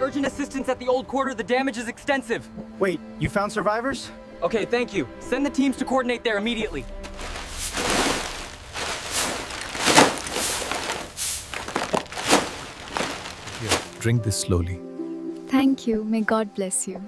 Urgent assistance at the old quarter. The damage is extensive. Wait, you found survivors? Okay, thank you. Send the teams to coordinate there immediately. Here, drink this slowly. Thank you. May God bless you.